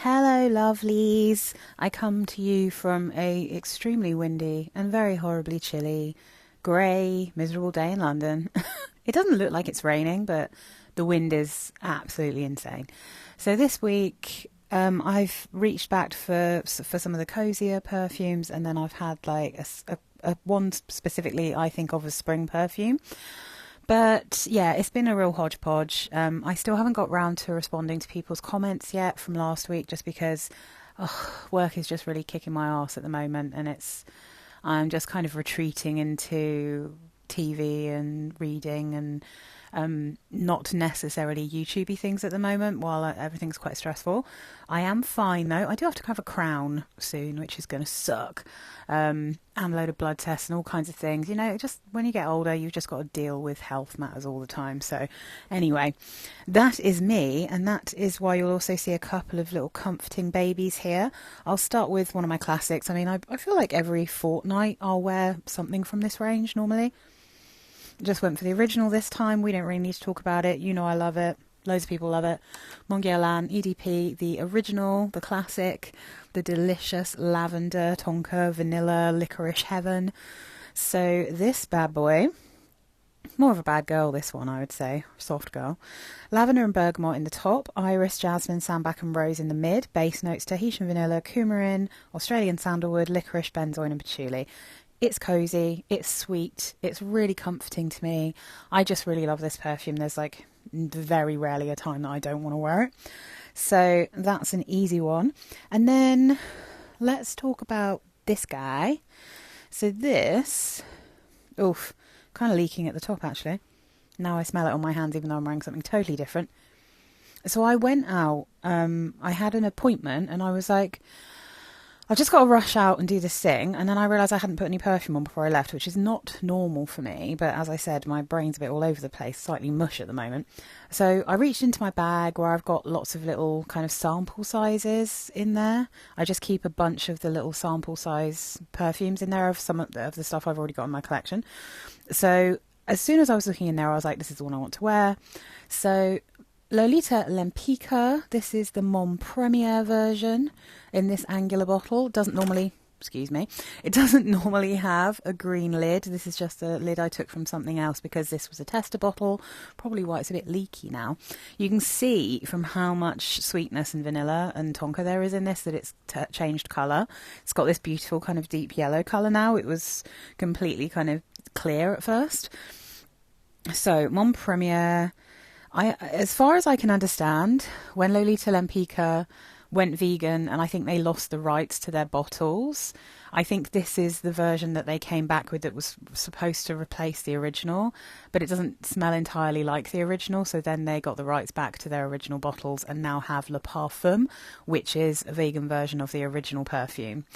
Hello, lovelies. I come to you from a extremely windy and very horribly chilly, grey, miserable day in London. It doesn't look like it's raining, but the wind is absolutely insane. So this week, I've reached back for some of the cozier perfumes, and then I've had like a one specifically I think of as spring perfume. But yeah, it's been a real hodgepodge. I still haven't got round to responding to people's comments yet from last week, just because work is just really kicking my arse at the moment, and I'm just kind of retreating into TV and reading and not necessarily YouTubey things at the moment while everything's quite stressful. I am fine though. I do have to have a crown soon, which is going to suck. And a load of blood tests and all kinds of things. You know, just when you get older, you've just got to deal with health matters all the time. So anyway, that is me. And that is why you'll also see a couple of little comforting babies here. I'll start with one of my classics. I mean, I feel like every fortnight I'll wear something from this range normally. Just went for the original this time. We don't really need to talk about it. You know I love it. Loads of people love it. Mon Guerlain EDP, the original, the classic, the delicious lavender, tonka, vanilla, licorice heaven. So this bad boy, more of a bad girl, this one, I would say. Soft girl. Lavender and bergamot in the top, iris, jasmine, sambac and rose in the mid, base notes Tahitian vanilla, coumarin, Australian sandalwood, licorice, benzoin and patchouli. It's cozy, it's sweet, it's really comforting to me. I just really love this perfume. There's like very rarely a time that I don't want to wear it. So that's an easy one. And then let's talk about this guy. So this, oof, kind of leaking at the top actually. Now I smell it on my hands even though I'm wearing something totally different. So I went out, I had an appointment and I was like, I've just got to rush out and do this thing. And then I realised I hadn't put any perfume on before I left, which is not normal for me. But as I said, my brain's a bit all over the place, slightly mush at the moment. So I reached into my bag where I've got lots of little kind of sample sizes in there. I just keep a bunch of the little sample size perfumes in there of some of the stuff I've already got in my collection. So as soon as I was looking in there, I was like, this is the one I want to wear. So Lolita Lempicka, this is the Mon Premier version in this angular bottle. It doesn't normally have a green lid. This is just a lid I took from something else because this was a tester bottle, probably why it's a bit leaky now. You can see from how much sweetness and vanilla and tonka there is in this that it's changed colour. It's got this beautiful kind of deep yellow colour now. It was completely kind of clear at first. So Mon Premier, as far as I can understand, when Lolita Lempicka went vegan and I think they lost the rights to their bottles, I think this is the version that they came back with that was supposed to replace the original, but it doesn't smell entirely like the original, so then they got the rights back to their original bottles and now have Le Parfum, which is a vegan version of the original perfume.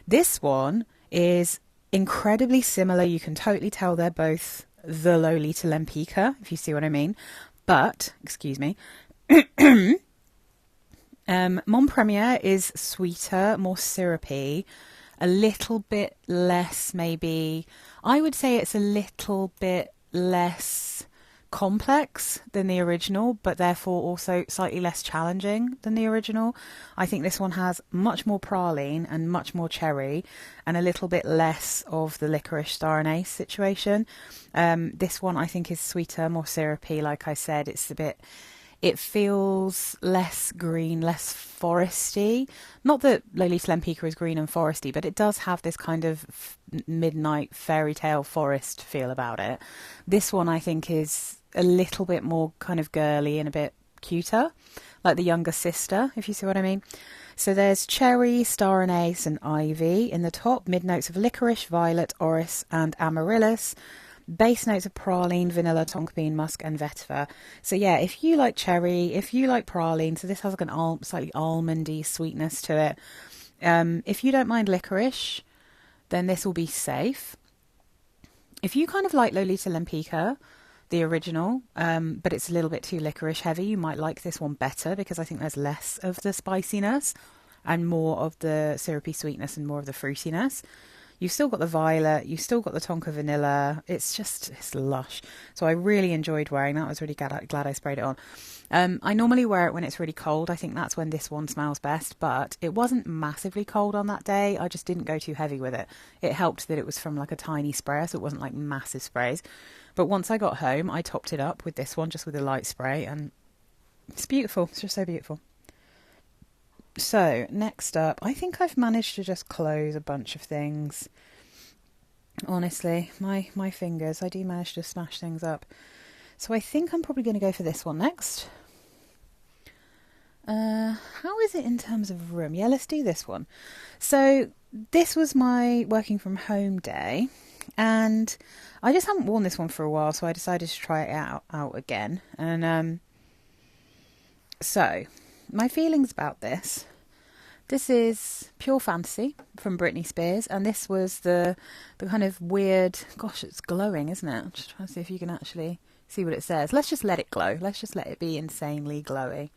This one is incredibly similar. You can totally tell they're both the Lolita Lempicka, if you see what I mean. But, excuse me, Mon Premier is sweeter, more syrupy, a little bit less maybe, I would say it's a little bit less complex than the original, but therefore also slightly less challenging than the original. I think this one has much more praline and much more cherry and a little bit less of the licorice star anise situation. This one I think is sweeter, more syrupy. Like I said, it feels less green, less foresty. Not that Lolita Lempicka is green and foresty, but it does have this kind of midnight fairy tale forest feel about it. This one I think is a little bit more kind of girly and a bit cuter, like the younger sister, if you see what I mean. So there's cherry, star anise and ivy in the top, mid notes of licorice, violet, orris and amaryllis. Base notes of praline, vanilla, tonka bean, musk and vetiver. So yeah, if you like cherry, if you like praline, so this has like an slightly almondy sweetness to it. If you don't mind licorice, then this will be safe. If you kind of like Lolita Lempicka, the original, but it's a little bit too licorice heavy, you might like this one better because I think there's less of the spiciness and more of the syrupy sweetness and more of the fruitiness. You've still got the violet, you've still got the tonka vanilla. It's lush. So I really enjoyed wearing that. I was really glad I sprayed it on. I normally wear it when it's really cold. I think that's when this one smells best, but it wasn't massively cold on that day. I just didn't go too heavy with it. It helped that it was from like a tiny sprayer, so it wasn't like massive sprays. But once I got home, I topped it up with this one, just with a light spray, and it's beautiful. It's just so beautiful. So, next up, I think I've managed to just close a bunch of things. Honestly, my fingers, I do manage to smash things up. So I think I'm probably going to go for this one next. How is it in terms of room? Yeah, let's do this one. So this was my working from home day, and I just haven't worn this one for a while, so I decided to try it out again. And so my feelings about this. This is Pure Fantasy from Britney Spears, and this was the kind of weird... Gosh, it's glowing, isn't it? I'm just trying to see if you can actually see what it says. Let's just let it glow. Let's just let it be insanely glowy.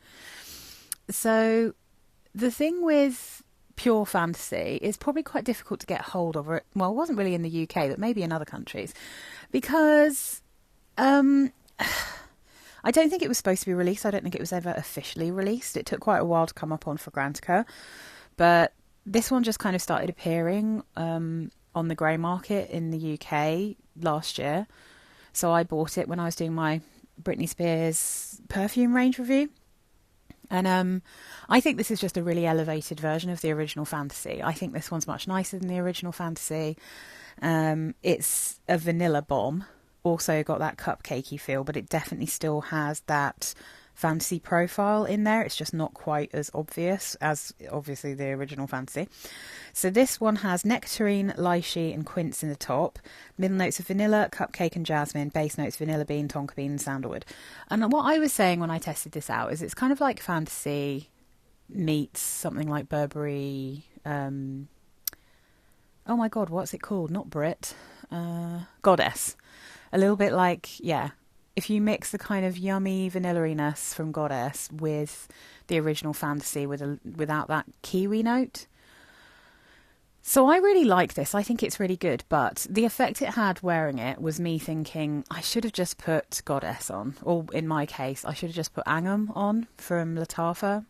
So the thing with Pure Fantasy is probably quite difficult to get hold of. Well, it wasn't really in the UK, but maybe in other countries. Because... I don't think it was supposed to be released. I don't think it was ever officially released. It took quite a while to come up on Fragrantica. But this one just kind of started appearing on the grey market in the UK last year. So I bought it when I was doing my Britney Spears perfume range review. And I think this is just a really elevated version of the original Fantasy. I think this one's much nicer than the original Fantasy. It's a vanilla bomb. Also got that cupcakey feel, but it definitely still has that Fantasy profile in there. It's just not quite as obvious as obviously the original Fantasy. So this one has nectarine, lychee and quince in the top, middle notes of vanilla, cupcake and jasmine, base notes vanilla bean, tonka bean and sandalwood. And what I was saying when I tested this out is it's kind of like Fantasy meets something like Burberry. Oh my god, what's it called? Not Brit. Goddess. A little bit like, yeah, if you mix the kind of yummy vanilla-iness from Goddess with the original Fantasy without that kiwi note. So I really like this. I think it's really good. But the effect it had wearing it was me thinking I should have just put Goddess on. Or in my case, I should have just put Angham on from Lattafa.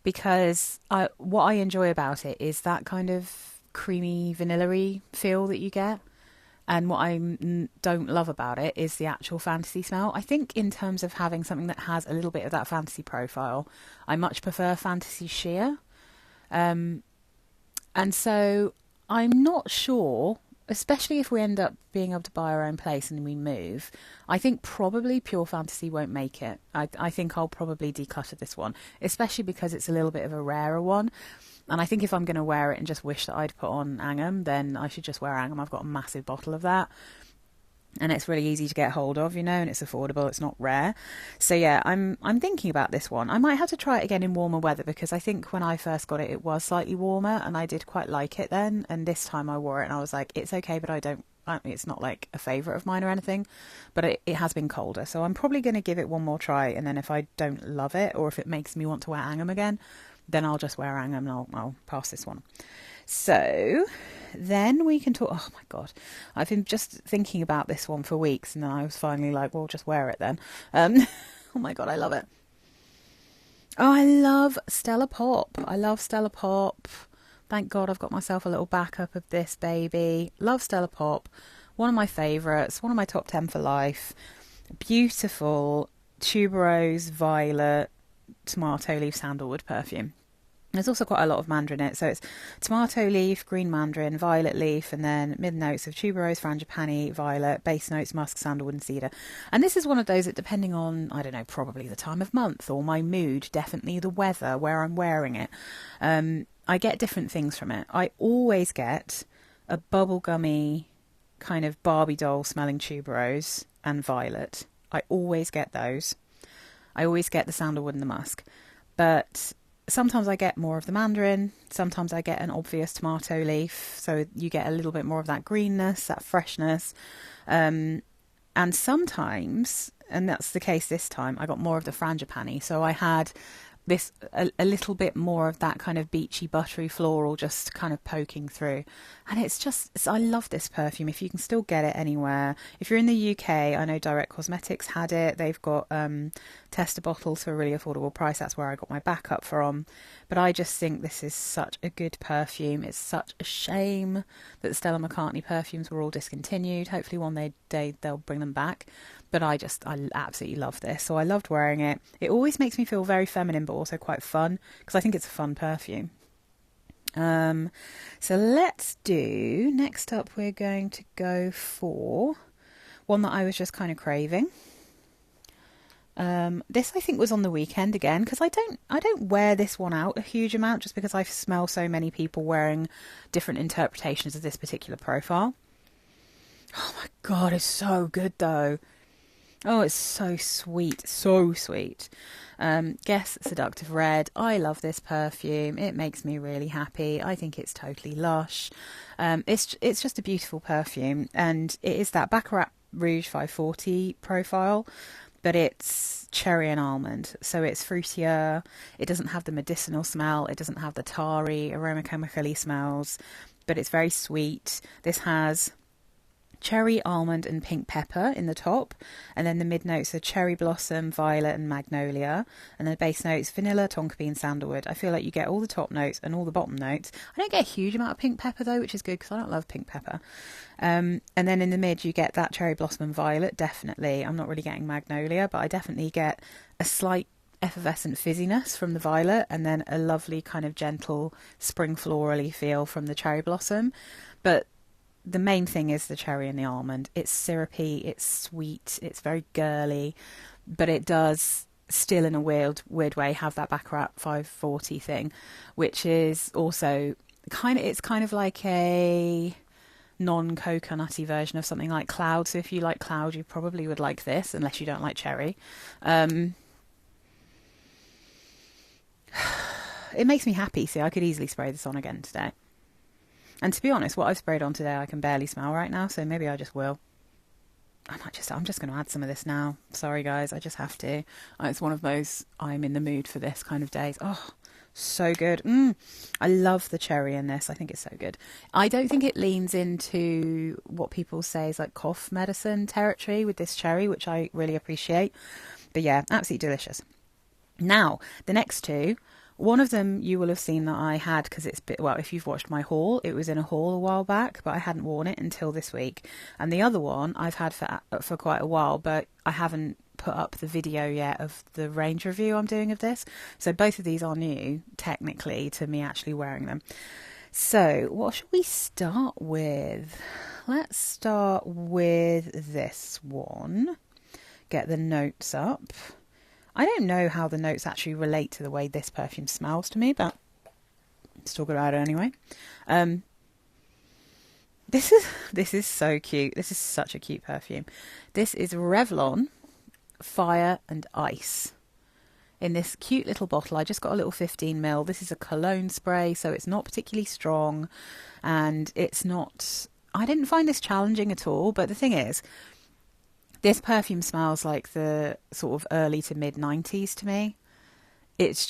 Because what I enjoy about it is that kind of creamy vanilla-y feel that you get. And what I don't love about it is the actual Fantasy smell. I think in terms of having something that has a little bit of that Fantasy profile, I much prefer Fantasy Sheer. And so I'm not sure, especially if we end up being able to buy our own place and we move, I think probably Pure Fantasy won't make it. I think I'll probably declutter this one, especially because it's a little bit of a rarer one. And I think if I'm going to wear it and just wish that I'd put on Angham, then I should just wear Angham. I've got a massive bottle of that. And it's really easy to get hold of, you know, and it's affordable. It's not rare. So yeah, I'm thinking about this one. I might have to try it again in warmer weather because I think when I first got it, it was slightly warmer and I did quite like it then. And this time I wore it and I was like, it's okay, but it's not like a favourite of mine or anything. But it has been colder. So I'm probably going to give it one more try. And then if I don't love it or if it makes me want to wear Angham again, then I'll just wear Angham and I'll pass this one. So then we can talk... Oh my God. I've been just thinking about this one for weeks and then I was finally like, well, just wear it then. Oh my God, I love it. Oh, I love Stella Pop. I love Stella Pop. Thank God I've got myself a little backup of this baby. Love Stella Pop. One of my favourites. One of my top 10 for life. Beautiful tuberose, violet, tomato leaf, sandalwood perfume. There's also quite a lot of mandarin in it. So it's tomato leaf, green mandarin, violet leaf, and then mid notes of tuberose, frangipani, violet, base notes, musk, sandalwood, and cedar. And this is one of those that, depending on, I don't know, probably the time of month or my mood, definitely the weather, where I'm wearing it, I get different things from it. I always get a bubblegummy kind of Barbie doll smelling tuberose and violet. I always get those. I always get the sandalwood and the musk. But sometimes I get more of the mandarin. Sometimes I get an obvious tomato leaf. So you get a little bit more of that greenness, that freshness. And sometimes, and that's the case this time, I got more of the frangipani. So I had this a little bit more of that kind of beachy, buttery floral just kind of poking through. And I love this perfume. If you can still get it anywhere. If you're in the UK, I know Direct Cosmetics had it. They've got tester bottles for a really affordable price. That's where I got my backup from. But I just think this is such a good perfume. It's such a shame that the Stella McCartney perfumes were all discontinued. Hopefully one day they'll bring them back. But I absolutely love this. So I loved wearing it. It always makes me feel very feminine, but also quite fun, because I think it's a fun perfume. So let's do, next up we're going to go for one that I was just kind of craving. This I think was on the weekend again, because I don't wear this one out a huge amount, just because I smell so many people wearing different interpretations of this particular profile. Oh my god, it's so good though. Oh, it's so sweet, so sweet. Guess Seductive Red. I love this perfume. It makes me really happy. I think it's totally lush. It's just a beautiful perfume, and it is that Baccarat Rouge 540 profile, but it's cherry and almond, so it's fruitier. It doesn't have the medicinal smell. It doesn't have the tarry, aromachomical smells, but it's very sweet. This has cherry, almond and pink pepper in the top, and then the mid notes are cherry blossom, violet and magnolia, and the base notes vanilla, tonka bean, sandalwood. I feel like you get all the top notes and all the bottom notes. I don't get a huge amount of pink pepper though, which is good because I don't love pink pepper. And then in the mid you get that cherry blossom and violet, definitely. I'm not really getting magnolia, but I definitely get a slight effervescent fizziness from the violet, and then a lovely kind of gentle spring florally feel from the cherry blossom. But the main thing is the cherry and the almond. It's syrupy, it's sweet, it's very girly, but it does still in a weird way have that Baccarat 540 thing, which is also it's kind of like a non-coconutty version of something like Cloud. So if you like Cloud, you probably would like this, unless you don't like cherry. It makes me happy. See, I could easily spray this on again today. And to be honest, what I've sprayed on today I can barely smell right now, so maybe I just will. I'm just going to add some of this now. Sorry guys, I just have to. It's one of those I'm in the mood for this kind of days. Oh, so good. I love the cherry in this. I think it's so good. I don't think it leans into what people say is like cough medicine territory with this cherry, which I really appreciate. But yeah, absolutely delicious. Now, the next two. One of them you will have seen that I had, because if you've watched my haul, it was in a haul a while back, but I hadn't worn it until this week. And the other one I've had for quite a while, but I haven't put up the video yet of the range review I'm doing of this. So both of these are new, technically, to me actually wearing them. So what should we start with? Let's start with this one. Get the notes up. I don't know how the notes actually relate to the way this perfume smells to me, but let's talk about it anyway. This is so cute. This is such a cute perfume. This is Revlon Fire and Ice in this cute little bottle. I just got a little 15ml. This is a cologne spray, so it's not particularly strong, and it's not... I didn't find this challenging at all, but the thing is, this perfume smells like the sort of early to mid 90s to me. It's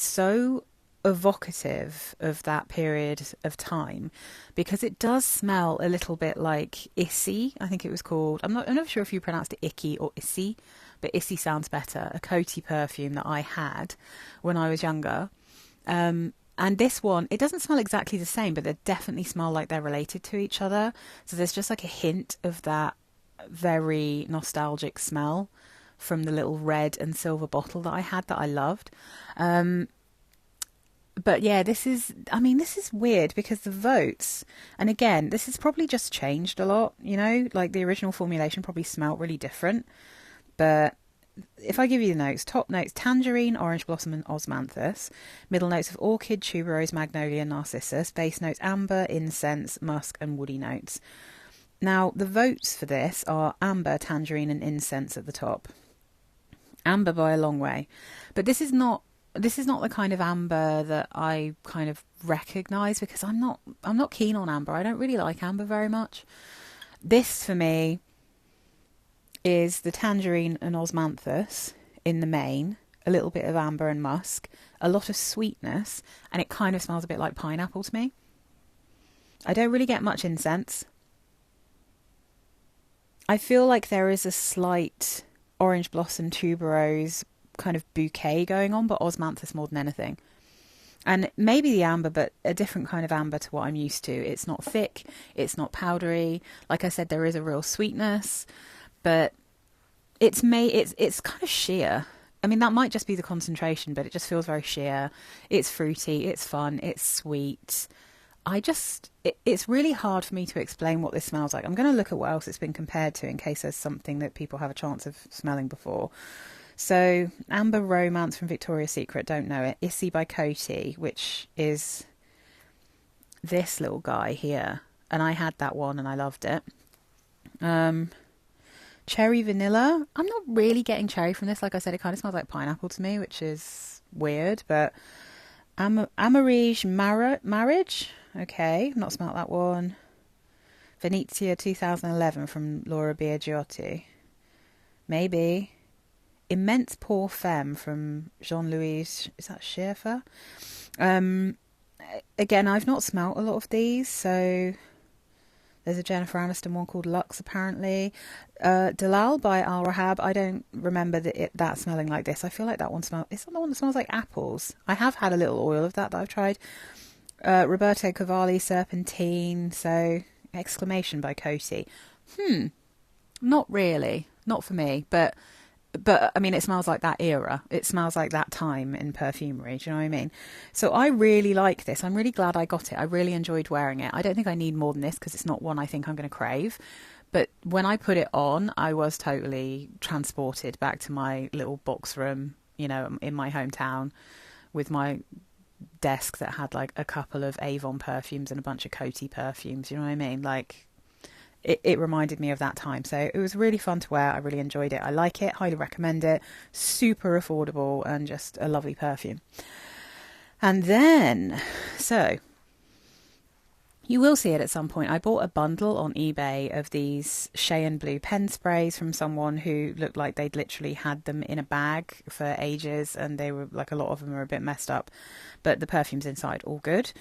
so evocative of that period of time, because it does smell a little bit like Issy, I think it was called. I'm not sure if you pronounced it Icky or Issy, but Issy sounds better. A coty perfume that I had when I was younger. And this one, it doesn't smell exactly the same, but they definitely smell like they're related to each other. So there's just like a hint of that very nostalgic smell from the little red and silver bottle that I had that I loved. But yeah, this is weird, because the votes, and again, this has probably just changed a lot, like the original formulation probably smelled really different. But if I give you the notes, top notes, tangerine, orange blossom and osmanthus. Middle notes of orchid, tuberose, magnolia, narcissus. Base notes, amber, incense, musk and woody notes. Now, the votes for this are amber, tangerine and incense at the top. Amber by a long way. But this is not the kind of amber that I kind of recognise, because I'm not keen on amber. I don't really like amber very much. This, for me, is the tangerine and osmanthus in the main, a little bit of amber and musk, a lot of sweetness, and it kind of smells a bit like pineapple to me. I don't really get much incense. I feel like there is a slight orange blossom tuberose kind of bouquet going on, but osmanthus more than anything. And maybe the amber, but a different kind of amber to what I'm used to. It's not thick, it's not powdery. Like I said, there is a real sweetness, but it's kind of sheer. I mean, that might just be the concentration, but it just feels very sheer. It's fruity, it's fun, it's sweet. It's really hard for me to explain what this smells like. I'm going to look at what else it's been compared to in case there's something that people have a chance of smelling before. So, Amber Romance from Victoria's Secret, don't know it. Issy by Coty, which is this little guy here. And I had that one and I loved it. Cherry Vanilla. I'm not really getting cherry from this. Like I said, it kind of smells like pineapple to me, which is weird. But Amarige Marriage. Okay, not smelt that one. Venezia 2011 from Laura Biagiotti. Maybe. Immense Pour Femme from Jean-Louis, is that Schaeffer? Again, I've not smelt a lot of these, so there's a Jennifer Aniston one called Lux, apparently. Dalal by Al Rahab, I don't remember that smelling like this. I feel like that one smells, is that the one that smells like apples? I have had a little oil of that I've tried. Roberto Cavalli, Serpentine, so exclamation by Coty. Not really, not for me, but I mean, it smells like that era. It smells like that time in perfumery. Do you know what I mean? So I really like this. I'm really glad I got it. I really enjoyed wearing it. I don't think I need more than this because it's not one I think I'm going to crave. But when I put it on, I was totally transported back to my little box room, you know, in my hometown with my desk that had like a couple of Avon perfumes and a bunch of Coty perfumes. You know what I mean? Like, it reminded me of that time. So it was really fun to wear. I really enjoyed it. I like it. Highly recommend it. Super affordable and just a lovely perfume. And then, so you will see it at some point. I bought a bundle on eBay of these Shay and Blue pen sprays from someone who looked like they'd literally had them in a bag for ages, and they were like, a lot of them are a bit messed up, but the perfume's inside all good.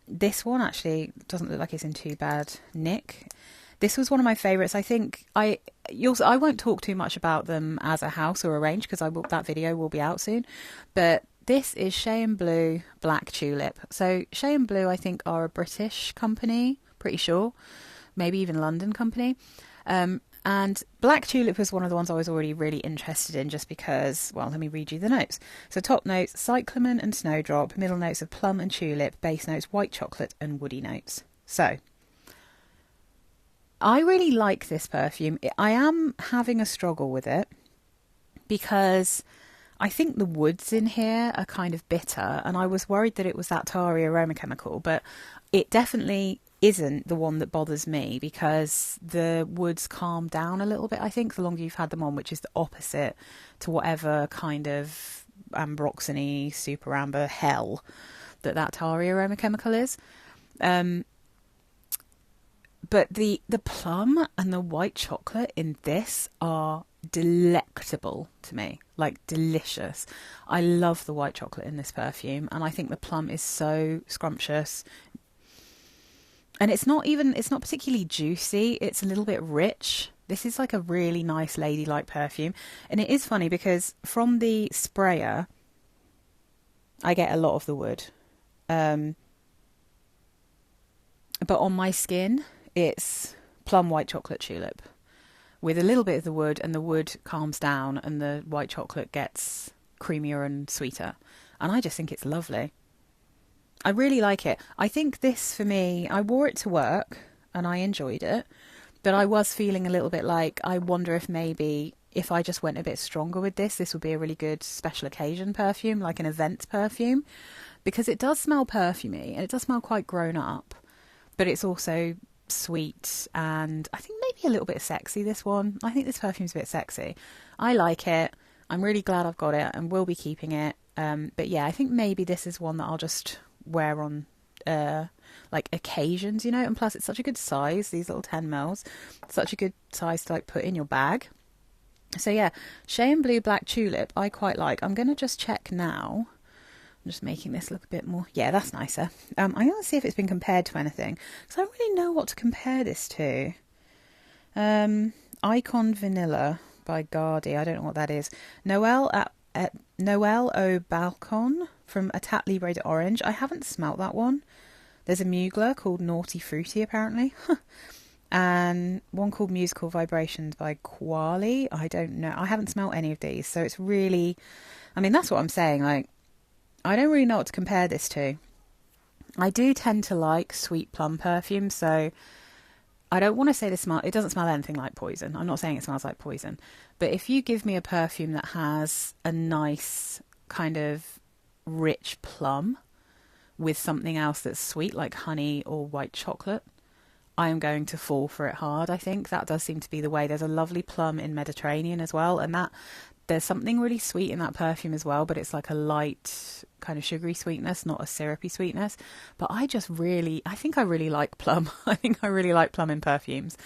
This one actually doesn't look like it's in too bad nick. This was one of my favourites. I think I won't talk too much about them as a house or a range because that video will be out soon. But this is Shay and Blue Black Tulip. So Shay and Blue, I think, are a British company, pretty sure, maybe even London company. And Black Tulip was one of the ones I was already really interested in just because, well, let me read you the notes. So top notes, cyclamen and snowdrop, middle notes of plum and tulip, base notes, white chocolate and woody notes. So I really like this perfume. I am having a struggle with it because I think the woods in here are kind of bitter, and I was worried that it was that tarry aroma chemical, but it definitely isn't the one that bothers me because the woods calm down a little bit, I think, the longer you've had them on, which is the opposite to whatever kind of ambroxany, super amber hell that tarry aroma chemical is. But the plum and the white chocolate in this are delectable to me, like delicious. I love the white chocolate in this perfume, and I think the plum is so scrumptious. And it's not particularly juicy, it's a little bit rich. This is like a really nice ladylike perfume. And it is funny because from the sprayer, I get a lot of the wood. But on my skin, it's plum white chocolate tulip with a little bit of the wood, and the wood calms down and the white chocolate gets creamier and sweeter. And I just think it's lovely. I really like it. I think this, for me, I wore it to work and I enjoyed it, but I was feeling a little bit like, I wonder if maybe if I just went a bit stronger with this would be a really good special occasion perfume, like an event perfume, because it does smell perfumey and it does smell quite grown up, but it's also sweet and I think maybe a little bit sexy, this one. I think this perfume's a bit sexy. I like it. I'm really glad I've got it and will be keeping it. But yeah, I think maybe this is one that I'll just wear on like occasions, you know, and plus it's such a good size, these little 10 mils, such a good size to like put in your bag. So yeah, Shay and Blue Black Tulip I quite like. I'm going to just check now. I'm just making this look a bit more... Yeah, that's nicer. I'm going to see if it's been compared to anything, because I don't really know what to compare this to. Icon Vanilla by Guardi. I don't know what that is. Noel au Balcon from Atat Libre d'Orange. I haven't smelt that one. There's a Mugler called Naughty Fruity, apparently. And one called Musical Vibrations by Quali. I don't know. I haven't smelt any of these. So it's really... I mean, that's what I'm saying. Like, I don't really know what to compare this to. I do tend to like sweet plum perfume, so I don't want to say it doesn't smell anything like poison. I'm not saying it smells like poison. But if you give me a perfume that has a nice kind of rich plum with something else that's sweet, like honey or white chocolate, I am going to fall for it hard. I think that does seem to be the way. There's a lovely plum in Mediterranean as well, and that there's something really sweet in that perfume as well, but it's like a light kind of sugary sweetness, not a syrupy sweetness. But I think I really like plum. I think I really like plum in perfumes.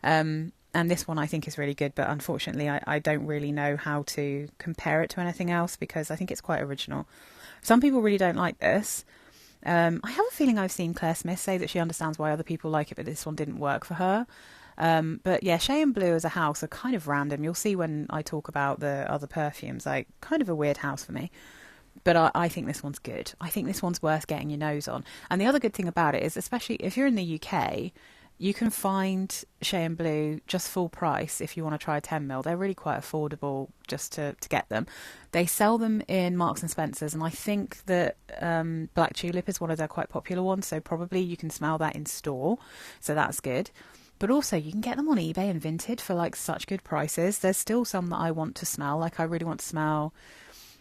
And this one I think is really good, but unfortunately I don't really know how to compare it to anything else because I think it's quite original. Some people really don't like this. I have a feeling I've seen Claire Smith say that she understands why other people like it, but this one didn't work for her. But yeah, Shay and Blue as a house are kind of random. You'll see when I talk about the other perfumes, like kind of a weird house for me. But I think this one's good. I think this one's worth getting your nose on. And the other good thing about it is, especially if you're in the UK, you can find Shay and Blue just full price if you want to try a 10ml. They're really quite affordable just to get them. They sell them in Marks and Spencer's, and I think that Black Tulip is one of their quite popular ones, so probably you can smell that in store. So that's good. But also you can get them on eBay and Vinted for like such good prices. There's still some that I want to smell. Like I really want to smell...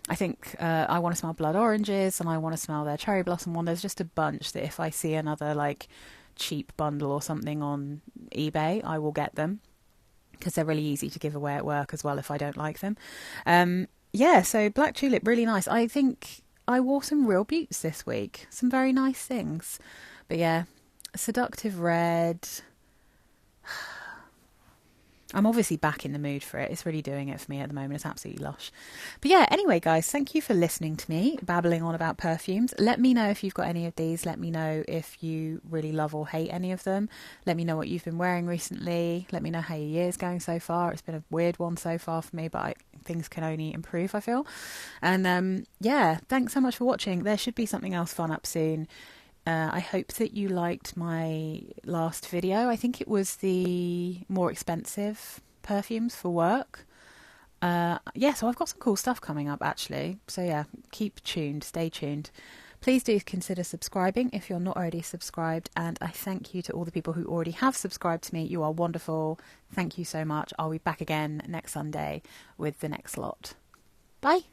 I think I want to smell Blood Oranges, and I want to smell their Cherry Blossom one. There's just a bunch that if I see another like cheap bundle or something on eBay, I will get them because they're really easy to give away at work as well if I don't like them. Yeah, so Black Tulip, really nice. I think I wore some real beauts this week. Some very nice things. But yeah, Seductive Red... I'm obviously back in the mood for it. It's really doing it for me at the moment. It's absolutely lush. But yeah, anyway, guys, thank you for listening to me babbling on about perfumes. Let me know if you've got any of these. Let me know if you really love or hate any of them. Let me know what you've been wearing recently. Let me know how your year's going so far. It's been a weird one so far for me, but things can only improve, I feel. And yeah, thanks so much for watching. There should be something else fun up soon. I hope that you liked my last video. I think it was the more expensive perfumes for work. Yeah, so I've got some cool stuff coming up actually. So yeah, keep tuned, stay tuned. Please do consider subscribing if you're not already subscribed. And I thank you to all the people who already have subscribed to me. You are wonderful. Thank you so much. I'll be back again next Sunday with the next lot. Bye.